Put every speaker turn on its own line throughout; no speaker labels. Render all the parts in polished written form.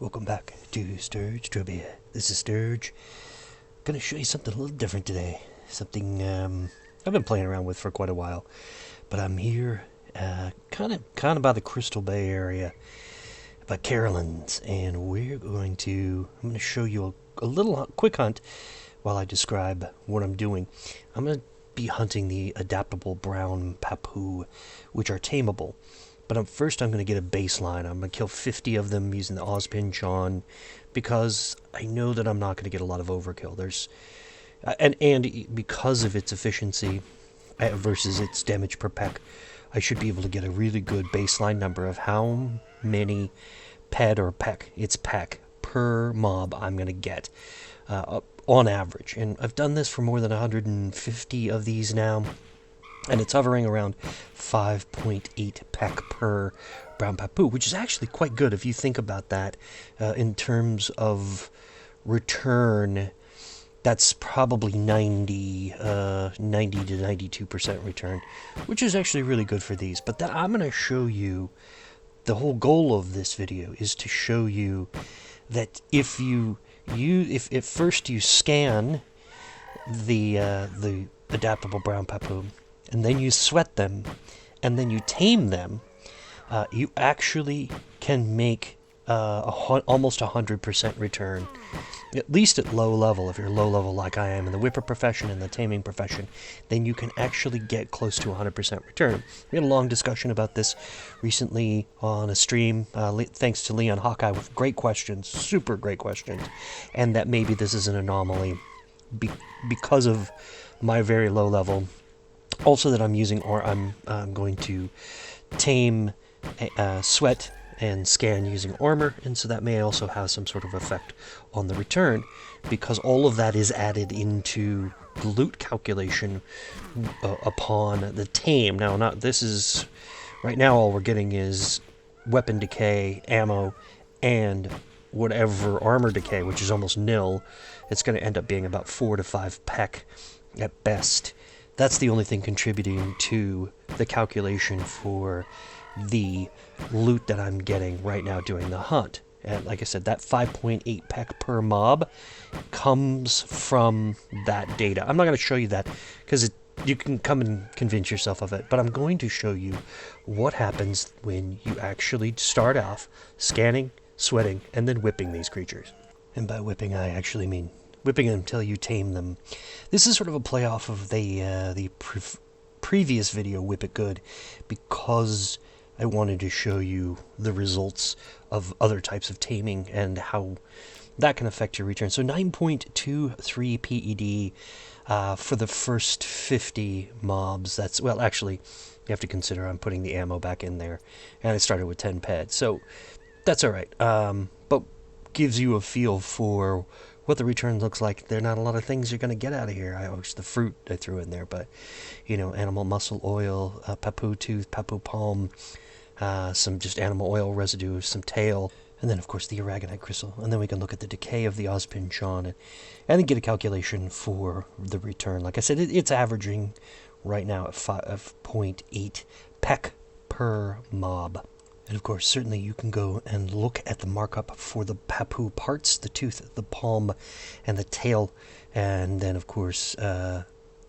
Welcome back to Sturge Trivia. This is Sturge. Gonna show you something a little different today. Something I've been playing around with for quite a while. But I'm here kind of by the Crystal Bay area, by Carolyn's, and I'm gonna show you a little quick hunt while I describe what I'm doing. I'm gonna be hunting the adaptable brown papu, which are tameable. But first I'm going to get a baseline. I'm going to kill 50 of them using the Ozpin John, because I know that I'm not going to get a lot of overkill. And because of its efficiency versus its damage per peck, I should be able to get a really good baseline number of how many peck per mob I'm going to get on average. And I've done this for more than 150 of these now. And it's hovering around 5.8 peck per brown papu, which is actually quite good if you think about that in terms of return. That's probably 90 to 92% return, which is actually really good for these. But I'm going to show you, the whole goal of this video is to show you that if at first you scan the adaptable brown papu, and then you sweat them, and then you tame them, you actually can make almost 100% return, at least at low level. If you're low level like I am in the whipper profession and the taming profession, then you can actually get close to 100% return. We had a long discussion about this recently on a stream, thanks to Leon Hawkeye, with great questions, super great questions, and that maybe this is an anomaly because of my very low level. Also that I'm using, or I'm going to tame, sweat, and scan using armor, and so that may also have some sort of effect on the return, because all of that is added into the loot calculation upon the tame. Now, right now all we're getting is weapon decay, ammo, and whatever armor decay, which is almost nil. It's going to end up being about 4 to 5 peck at best. That's the only thing contributing to the calculation for the loot that I'm getting right now doing the hunt. And like I said, that 5.8 peck per mob comes from that data. I'm not going to show you that because you can come and convince yourself of it, but I'm going to show you what happens when you actually start off scanning, sweating, and then whipping these creatures. And by whipping, I actually mean whipping them until you tame them. This is sort of a play off of the previous video, Whip It Good, because I wanted to show you the results of other types of taming and how that can affect your return. So 9.23 PED for the first 50 mobs. That's, well, actually, you have to consider I'm putting the ammo back in there, and I started with 10 PED, so that's all right. But gives you a feel for what the return looks like. There are not a lot of things you're going to get out of here. The fruit I threw in there, but, animal muscle oil, papu tooth, papu palm, some just animal oil residue, some tail, and then, of course, the aragonite crystal. And then we can look at the decay of the Ozpin John and then get a calculation for the return. Like I said, it's averaging right now at 5.8 peck per mob. And of course, certainly you can go and look at the markup for the papu parts, the tooth, the palm, and the tail. And then, of course, the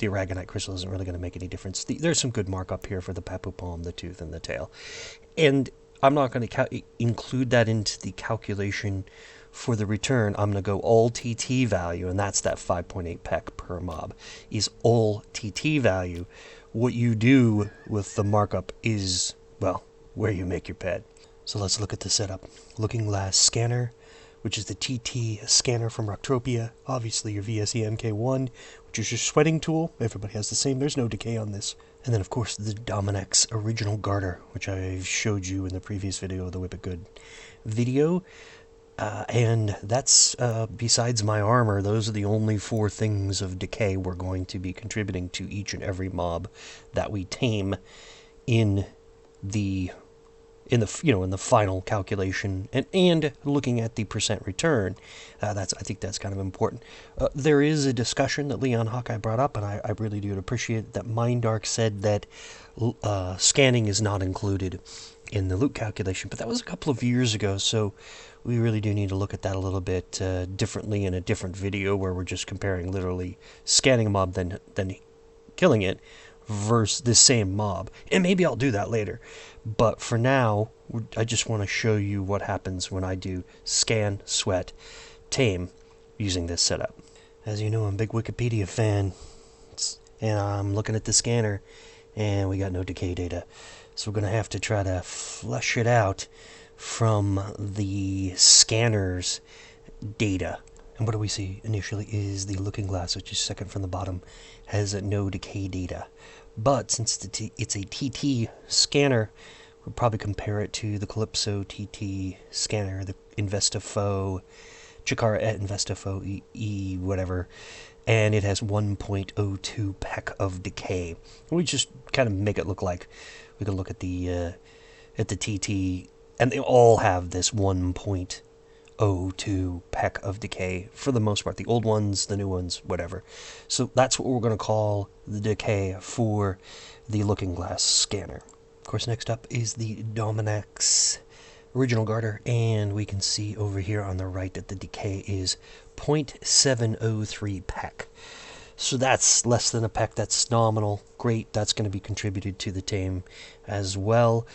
aragonite crystal isn't really going to make any difference. There's some good markup here for the papu palm, the tooth, and the tail. And I'm not going to include that into the calculation for the return. I'm going to go all TT value, and that's that 5.8 peck per mob, is all TT value. What you do with the markup is, well, where you make your ped. So let's look at the setup. Looking Glass Scanner, which is the TT scanner from Rocktropia. Obviously your VSE MK1, which is your sweating tool. Everybody has the same. There's no decay on this. And then, of course, the Dominex Original Garter, which I showed you in the previous video, the Whip It Good video. And that's, besides my armor, those are the only 4 things of decay we're going to be contributing to each and every mob that we tame in the final calculation, and looking at the percent return. I think that's kind of important. There is a discussion that Leon Hawkeye brought up, and I really do appreciate that. Mindark said that scanning is not included in the loot calculation, but that was a couple of years ago, so we really do need to look at that a little bit differently in a different video where we're just comparing literally scanning a mob than killing it versus the same mob. And maybe I'll do that later. But for now, I just want to show you what happens when I do scan, sweat, tame using this setup. As you know, I'm a big Wikipedia fan, and I'm looking at the scanner, and we got no decay data. So we're going to have to try to flush it out from the scanner's data. And what do we see initially is the looking glass, which is second from the bottom, has no decay data. But since it's a TT scanner, we'll probably compare it to the Calypso TT scanner, the Investifo, Chikara et Investifo E whatever, and it has 1.02 peck of decay. We just kind of make it look like we can look at the TT, and they all have this 1.02 peck of decay for the most part. The old ones, the new ones, whatever. So that's what we're going to call the decay for the Looking Glass scanner. Of course, next up is the Dominax original garter, and we can see over here on the right that the decay is 0.703 peck. So that's less than a peck. That's nominal. Great. That's going to be contributed to the tame as well.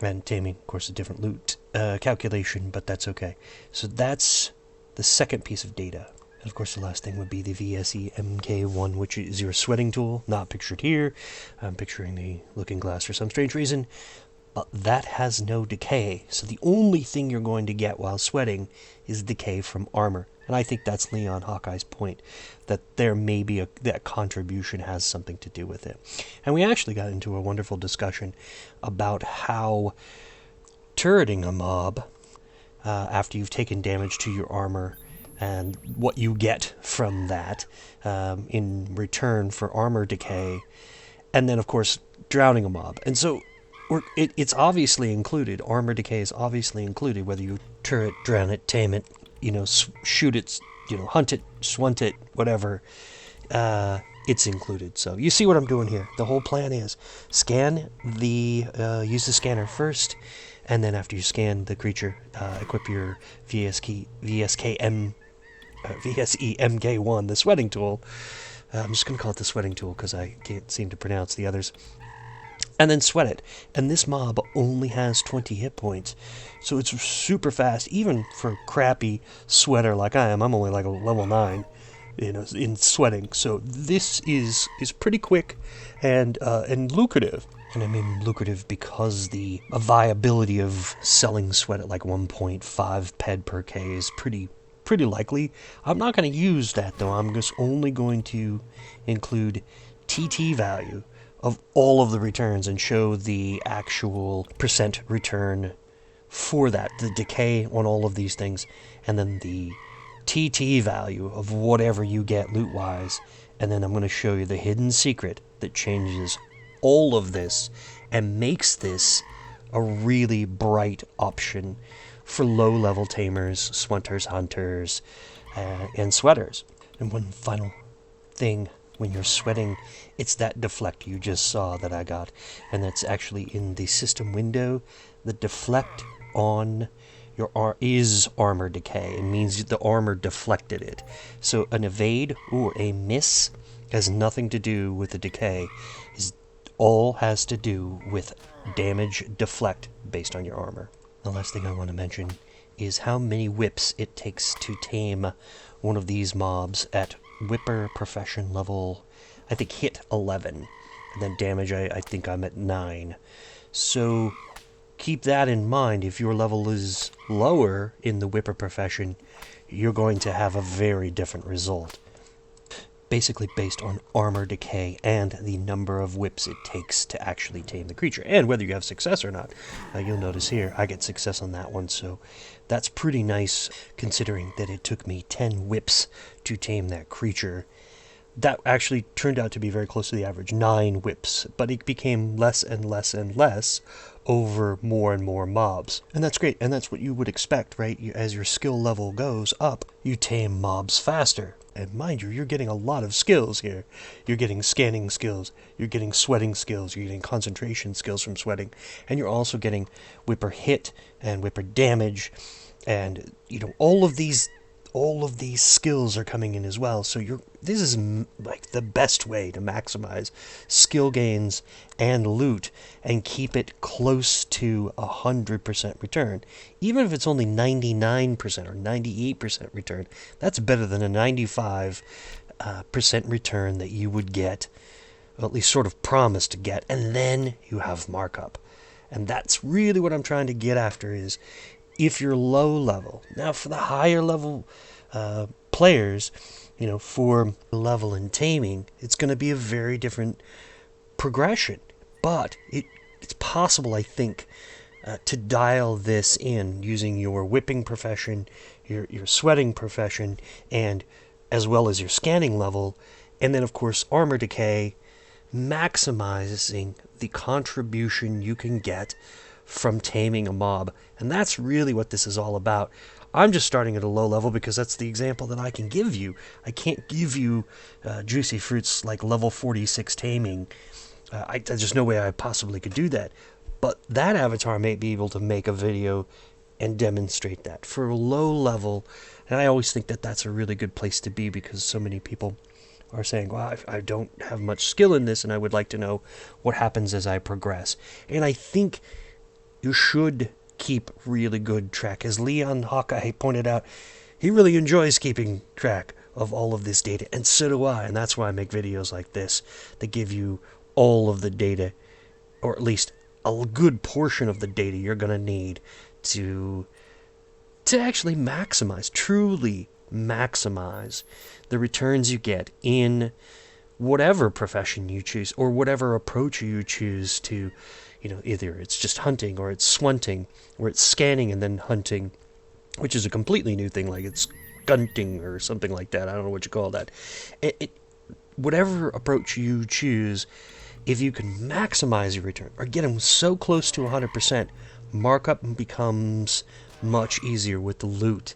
And taming, of course, a different loot calculation, but that's okay. So that's the second piece of data. And of course, the last thing would be the VSE MK1, which is your sweating tool, not pictured here. I'm picturing the Looking Glass for some strange reason. But that has no decay. So the only thing you're going to get while sweating is decay from armor. And I think that's Leon Hawkeye's point, that there may be that contribution has something to do with it. And we actually got into a wonderful discussion about how turreting a mob after you've taken damage to your armor and what you get from that in return for armor decay, and then of course drowning a mob. And so it's obviously included. Armor decay is obviously included, whether you turret, drown it, tame it, shoot it, hunt it, swunt it, whatever. It's included. So you see what I'm doing here. The whole plan is use the scanner first, and then after you scan the creature, equip your VSEMK1, the sweating tool. I'm just going to call it the sweating tool because I can't seem to pronounce the others. And then sweat it. And this mob only has 20 hit points. So it's super fast, even for a crappy sweater like I am. I'm only like a level 9 in sweating. So this is pretty quick and lucrative. And I mean lucrative because the viability of selling sweat at like 1.5 ped per K is pretty likely. I'm not going to use that though. I'm just only going to include TT value of all of the returns and show the actual percent return for that, the decay on all of these things, and then the TT value of whatever you get loot-wise, and then I'm going to show you the hidden secret that changes all of this and makes this a really bright option for low-level tamers, swunters, hunters, and sweaters. And one final thing. When you're sweating, it's that deflect you just saw that I got, and that's actually in the system window. The deflect on your is armor decay. It means the armor deflected it. So an evade or a miss has nothing to do with the decay. It all has to do with damage deflect based on your armor. The last thing I want to mention is how many whips it takes to tame one of these mobs at Whipper Profession level, I think hit 11, and then damage I think I'm at 9. So keep that in mind. If your level is lower in the Whipper Profession, you're going to have a very different result. Basically based on armor decay and the number of whips it takes to actually tame the creature, and whether you have success or not. You'll notice here I get success on that one, so that's pretty nice considering that it took me 10 whips to tame that creature. That actually turned out to be very close to the average, 9 whips, but it became less and less and less over more and more mobs. And that's great, and that's what you would expect, right? As your skill level goes up, you tame mobs faster. And mind you, you're getting a lot of skills here. You're getting scanning skills, you're getting sweating skills, you're getting concentration skills from sweating, and you're also getting whipper hit and whipper damage And all of these skills are coming in as well. So this is like the best way to maximize skill gains and loot and keep it close to 100% return. Even if it's only 99% or 98% return, that's better than a 95% return that you would get, or at least sort of promise to get, and then you have markup. And that's really what I'm trying to get after, is if you're low level. Now, for the higher level players, for level in taming, it's going to be a very different progression. But it's possible, I think, to dial this in using your whipping profession, your sweating profession, and as well as your scanning level, and then, of course, armor decay, maximizing the contribution you can get from taming a mob. And that's really what this is all about. I'm just starting at a low level because that's the example that I can give you. I can't give you juicy fruits like level 46 taming. There's just no way I possibly could do that. But that avatar may be able to make a video and demonstrate that. For a low level, and I always think that that's a really good place to be, because so many people are saying, well, I don't have much skill in this and I would like to know what happens as I progress. And I think you should keep really good track. As Leon Hawkeye pointed out, he really enjoys keeping track of all of this data, and so do I, and that's why I make videos like this that give you all of the data, or at least a good portion of the data you're going to need to actually truly maximize the returns you get in whatever profession you choose, or whatever approach you choose to, either it's just hunting, or it's swunting, or it's scanning and then hunting, which is a completely new thing, like it's gunting or something like that. I don't know what you call that. Whatever approach you choose, if you can maximize your return or get them so close to 100%, markup becomes much easier with the loot,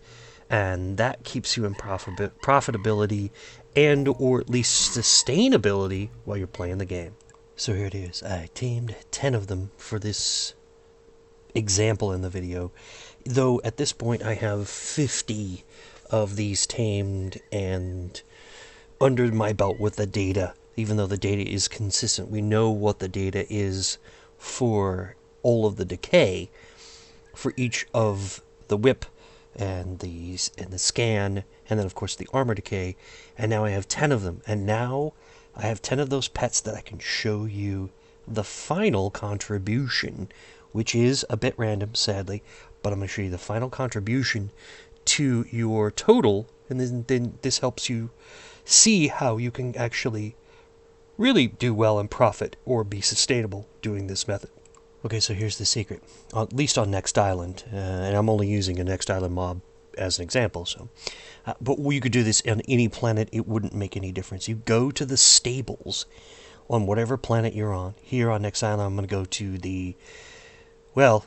and that keeps you in profitability and or at least sustainability while you're playing the game. So here it is. I tamed 10 of them for this example in the video, though at this point I have 50 of these tamed and under my belt with the data. Even though the data is consistent, we know what the data is for all of the decay for each of the whip and the scan, and then of course the armor decay. And now I have 10 of them, and now I have 10 of those pets that I can show you the final contribution, which is a bit random, sadly, but I'm going to show you the final contribution to your total, and then this helps you see how you can actually really do well and profit or be sustainable doing this method. Okay, so here's the secret, at least on Next Island, and I'm only using a Next Island mob as an example. So, but you could do this on any planet, it wouldn't make any difference. You go to the stables on whatever planet you're on. Here on Next Island, I'm going to go to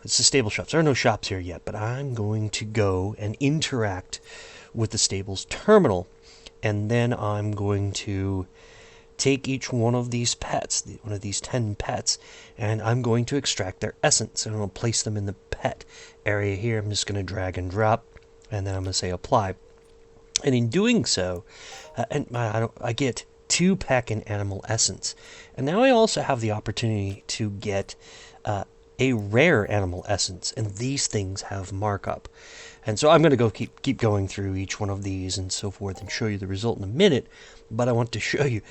it's the stable shops. There are no shops here yet, but I'm going to go and interact with the stables terminal, and then I'm going to take each one of these pets, one of these 10 pets, and I'm going to extract their essence, and I'll place them in the pet area here. I'm just going to drag and drop, and then I'm going to say apply. And in doing so, I get 2 pack in animal essence. And now I also have the opportunity to get a rare animal essence, and these things have markup. And so I'm going to go keep going through each one of these and so forth and show you the result in a minute, but I want to show you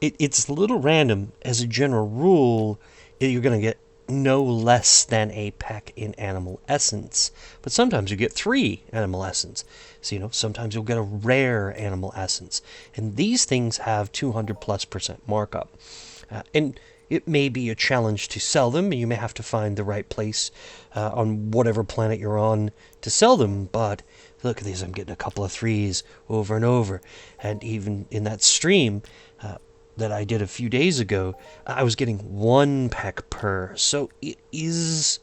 it's a little random. As a general rule, you're going to get no less than a pack in animal essence, but sometimes you get 3 animal essence. So, sometimes you'll get a rare animal essence, and these things have 200+% markup. And it may be a challenge to sell them, and you may have to find the right place on whatever planet you're on to sell them, but look at these, I'm getting a couple of 3s over and over. And even in that stream that I did a few days ago, I was getting 1 pack per. So it is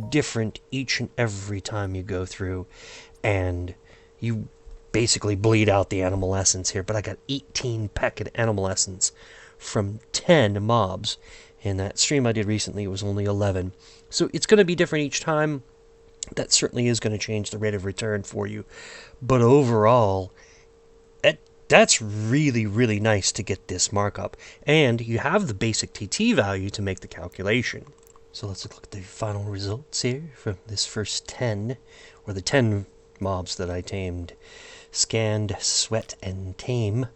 different each and every time you go through, and you basically bleed out the animal essence here. But I got 18 pack in animal essence from 10 mobs. In that stream I did recently, it was only 11. So it's going to be different each time. that certainly is going to change the rate of return for you. But overall, that's really, really nice to get this markup. And you have the basic TT value to make the calculation. So let's look at the final results here from this first 10, or the 10 mobs that I tamed. Scanned, Sweat, and Tame.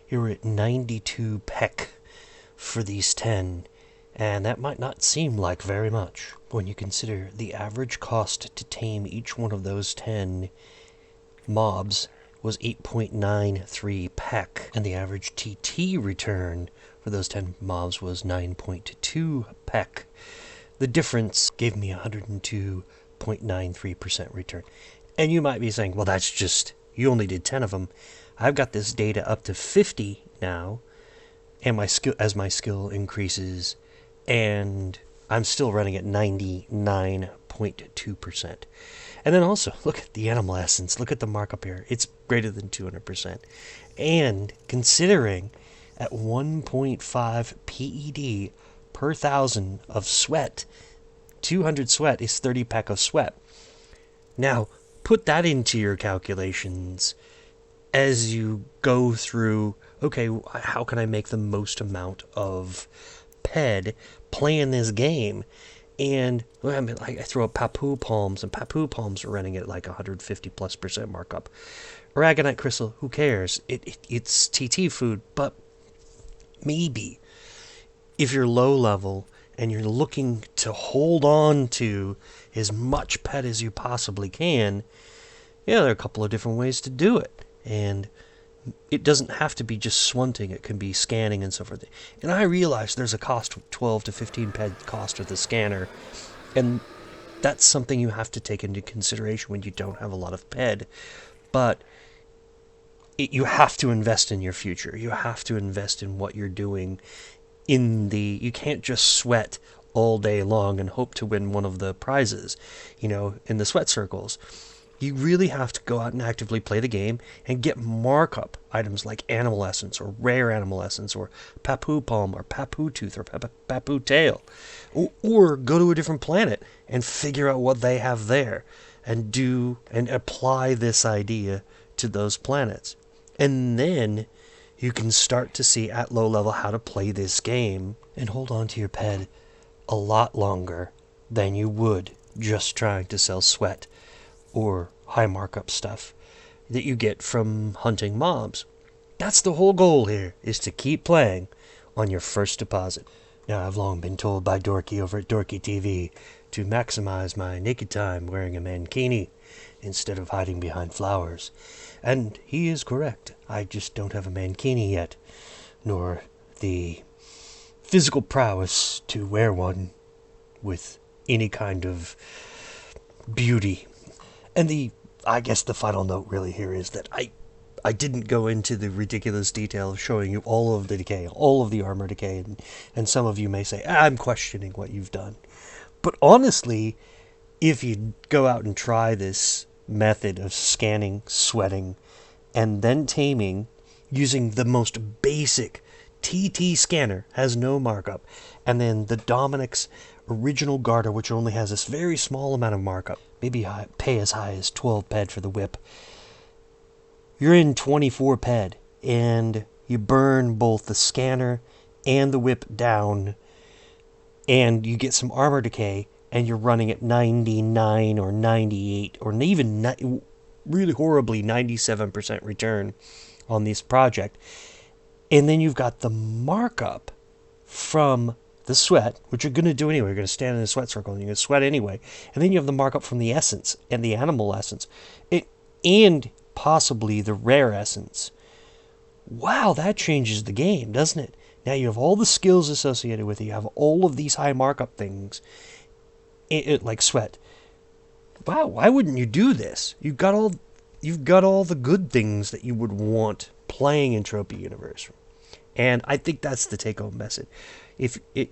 Here we're at 92 peck for these 10. And that might not seem like very much when you consider the average cost to tame each one of those 10 mobs was 8.93 peck, and the average TT return for those 10 mobs was 9.2 peck. The difference gave me 102.93% return. And you might be saying, well, that's just, you only did 10 of them. I've got this data up to 50 now, and my skill increases, and I'm still running at 99.2%. And then also, look at the animal essence. Look at the markup here. It's greater than 200%. And considering at 1.5 PED per 1,000 of sweat, 200 sweat is 30 peck of sweat. Now, put that into your calculations as you go through, okay, how can I make the most amount of PED playing this game? And I mean, I throw up Papu Palms, and Papu Palms are running at like 150+% markup. Aragonite Crystal, who cares? It's TT food, but maybe if you're low level and you're looking to hold on to as much PED as you possibly can, yeah, there are a couple of different ways to do it. And it doesn't have to be just swunting. It can be scanning and so forth. And I realize there's a cost of 12 to 15 PED cost with the scanner. And that's something you have to take into consideration when you don't have a lot of PED. But you have to invest in your future. You have to invest in what you're doing. You can't just sweat all day long and hope to win one of the prizes, in the sweat circles. You really have to go out and actively play the game and get markup items like animal essence or rare animal essence or Papu Palm or Papu Tooth or Papu Tail. Or go to a different planet and figure out what they have there and apply this idea to those planets. And then you can start to see at low level how to play this game and hold on to your PED a lot longer than you would just trying to sell sweat or high markup stuff that you get from hunting mobs. That's the whole goal here, is to keep playing on your first deposit. Now, I've long been told by Dorky over at Dorky TV to maximize my naked time wearing a mankini instead of hiding behind flowers. And he is correct. I just don't have a mankini yet, nor the physical prowess to wear one with any kind of beauty. And I guess the final note really here is that I didn't go into the ridiculous detail of showing you all of the decay, all of the armor decay, and some of you may say, I'm questioning what you've done. But honestly, if you go out and try this method of scanning, sweating, and then taming using the most basic TT scanner, has no markup, and then the Dominic's original garter, which only has this very small amount of markup, maybe pay as high as 12 PED for the whip, you're in 24 PED, and you burn both the scanner and the whip down, and you get some armor decay, and you're running at 99 or 98 or even really horribly 97% return on this project. And then you've got the markup from the sweat, which you're going to do anyway. You're going to stand in a sweat circle and you're going to sweat anyway. And then you have the markup from the essence and the animal essence. And possibly the rare essence. Wow, that changes the game, doesn't it? Now you have all the skills associated with it. You have all of these high markup things, like sweat. Wow, why wouldn't you do this? You've got all the good things that you would want playing in Trophy Universe. And I think that's the take-home message.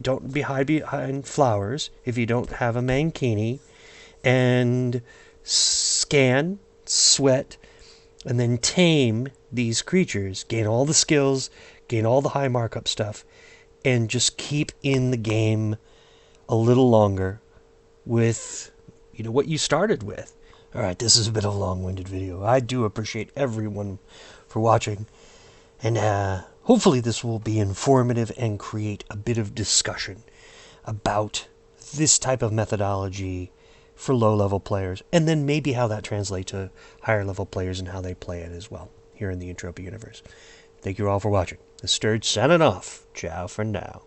Don't be hide behind flowers if you don't have a mankini, and scan, sweat, and then tame these creatures. Gain all the skills, gain all the high markup stuff, and just keep in the game a little longer with, what you started with. All right, this has been a long-winded video. I do appreciate everyone for watching, and hopefully this will be informative and create a bit of discussion about this type of methodology for low-level players, and then maybe how that translates to higher-level players and how they play it as well here in the Entropy universe. Thank you all for watching. The Sturge signing off. Ciao for now.